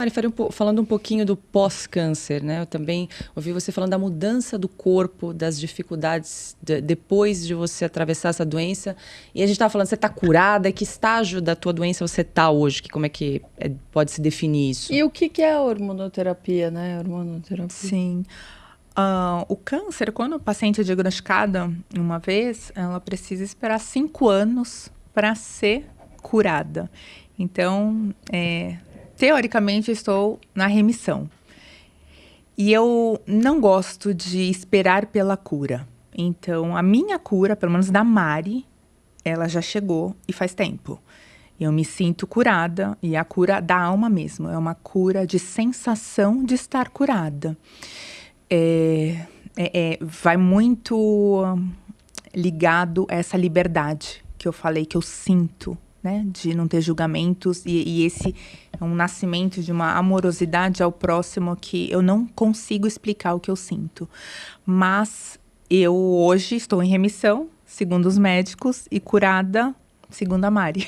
Mari, falando um pouquinho do pós-câncer, né? Eu também ouvi você falando da mudança do corpo, das dificuldades depois de você atravessar essa doença. E a gente estava falando, você está curada, que estágio da tua doença você está hoje? Como é que pode se definir isso? E o que é a hormonoterapia, né? Hormonoterapia. Sim. O câncer, quando a paciente é diagnosticada uma vez, ela precisa esperar 5 anos para ser curada. Então, teoricamente, eu estou na remissão. E eu não gosto de esperar pela cura. Então, a minha cura, pelo menos da Mari, ela já chegou e faz tempo. Eu me sinto curada, e a cura da alma mesmo. É uma cura de sensação de estar curada. Vai muito ligado a essa liberdade que eu falei, que eu sinto, né? De não ter julgamentos. E esse é um nascimento de uma amorosidade ao próximo que eu não consigo explicar o que eu sinto. Mas eu hoje estou em remissão, segundo os médicos, e curada, segundo a Mari.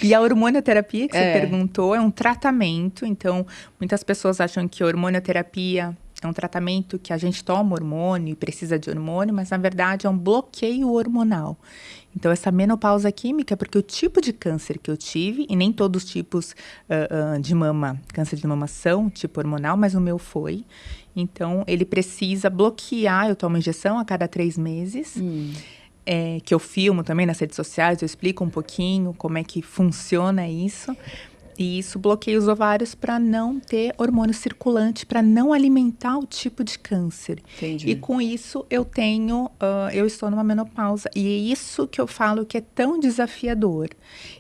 E a hormonioterapia que você perguntou é um tratamento. Então, muitas pessoas acham que a hormonioterapia é um tratamento que a gente toma hormônio e precisa de hormônio, mas na verdade é um bloqueio hormonal. Então, essa menopausa química é porque o tipo de câncer que eu tive, e nem todos os tipos de mama, câncer de mama são tipo hormonal, mas o meu foi. Então, ele precisa bloquear, eu tomo injeção a cada 3 meses. Que eu filmo também nas redes sociais, eu explico um pouquinho como é que funciona isso. E isso bloqueia os ovários para não ter hormônio circulante, para não alimentar o tipo de câncer. Entendi. E com isso eu estou numa menopausa. E é isso que eu falo que é tão desafiador.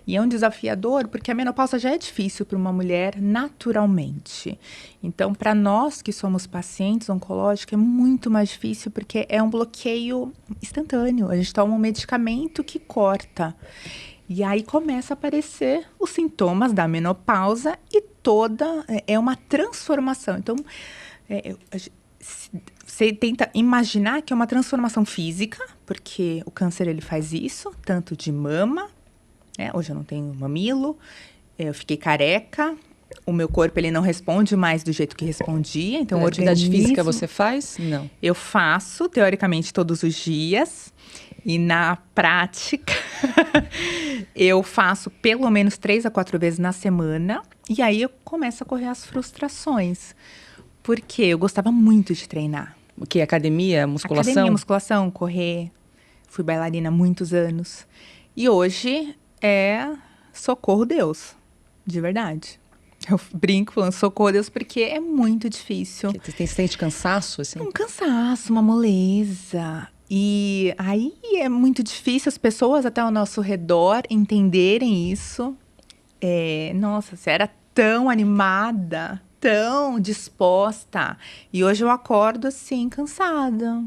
E é um desafiador porque a menopausa já é difícil para uma mulher naturalmente. Então, para nós que somos pacientes oncológicos, é muito mais difícil porque é um bloqueio instantâneo. A gente toma um medicamento que corta. E aí começa a aparecer os sintomas da menopausa e é uma transformação. Então, você tenta imaginar que é uma transformação física, porque o câncer ele faz isso, tanto de mama, né? Hoje eu não tenho mamilo, eu fiquei careca, o meu corpo ele não responde mais do jeito que respondia. Então, atividade física você faz? Não. Eu faço, teoricamente, todos os dias. E na prática, eu faço pelo menos 3 a 4 vezes na semana. E aí eu começo a correr as frustrações. Porque eu gostava muito de treinar. O que? Academia, musculação? Academia, musculação, correr. Fui bailarina há muitos anos. E hoje socorro Deus, de verdade. Eu brinco falando socorro Deus porque é muito difícil. Você sente cansaço, assim? Um cansaço, uma moleza. E aí é muito difícil as pessoas até ao nosso redor entenderem isso. Nossa, você era tão animada, tão disposta. E hoje eu acordo assim, cansada.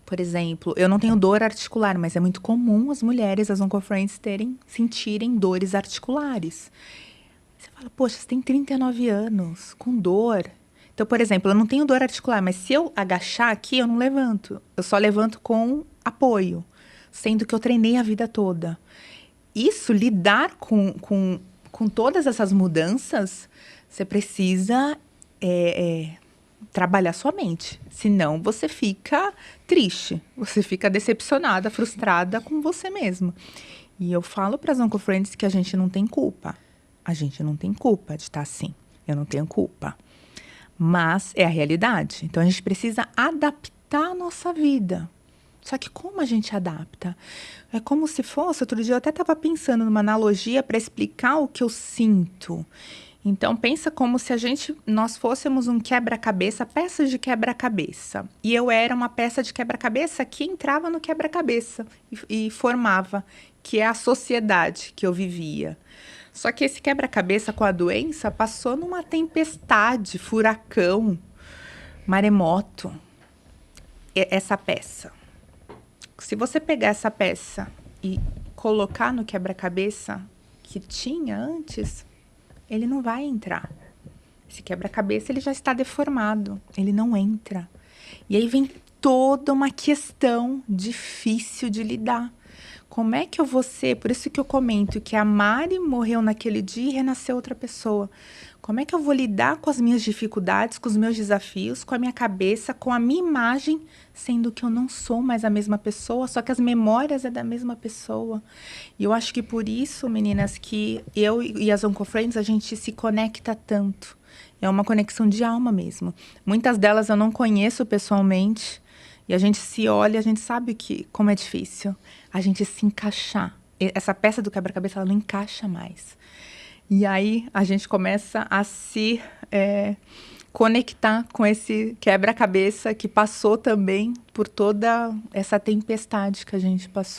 Por exemplo, eu não tenho dor articular, mas é muito comum as mulheres, as oncofriends, sentirem dores articulares. Você fala, poxa, você tem 39 anos, com dor. Então, por exemplo, eu não tenho dor articular, mas se eu agachar aqui, eu não levanto. Eu só levanto com apoio, sendo que eu treinei a vida toda. Isso, lidar com todas essas mudanças, você precisa trabalhar sua mente. Senão, você fica triste, você fica decepcionada, frustrada com você mesma. E eu falo para as oncofriends que a gente não tem culpa. A gente não tem culpa de estar assim. Eu não tenho culpa. Mas é a realidade. Então, a gente precisa adaptar a nossa vida. Só que como a gente adapta? É como se fosse... Outro dia eu até estava pensando numa analogia para explicar o que eu sinto. Então, pensa como se nós fôssemos um quebra-cabeça, peças de quebra-cabeça. E eu era uma peça de quebra-cabeça que entrava no quebra-cabeça e formava, que é a sociedade que eu vivia. Só que esse quebra-cabeça com a doença passou numa tempestade, furacão, maremoto. Essa peça. Se você pegar essa peça e colocar no quebra-cabeça que tinha antes, ele não vai entrar. Esse quebra-cabeça ele já está deformado, ele não entra. E aí vem toda uma questão difícil de lidar. Como é que eu vou ser? Por isso que eu comento que a Mari morreu naquele dia e renasceu outra pessoa. Como é que eu vou lidar com as minhas dificuldades, com os meus desafios, com a minha cabeça, com a minha imagem, sendo que eu não sou mais a mesma pessoa, só que as memórias é da mesma pessoa. E eu acho que por isso, meninas, que eu e as Oncofriends, a gente se conecta tanto. É uma conexão de alma mesmo. Muitas delas eu não conheço pessoalmente, e a gente se olha, a gente sabe como é difícil a gente se encaixar. Essa peça do quebra-cabeça, ela não encaixa mais. E aí a gente começa a se conectar com esse quebra-cabeça que passou também por toda essa tempestade que a gente passou.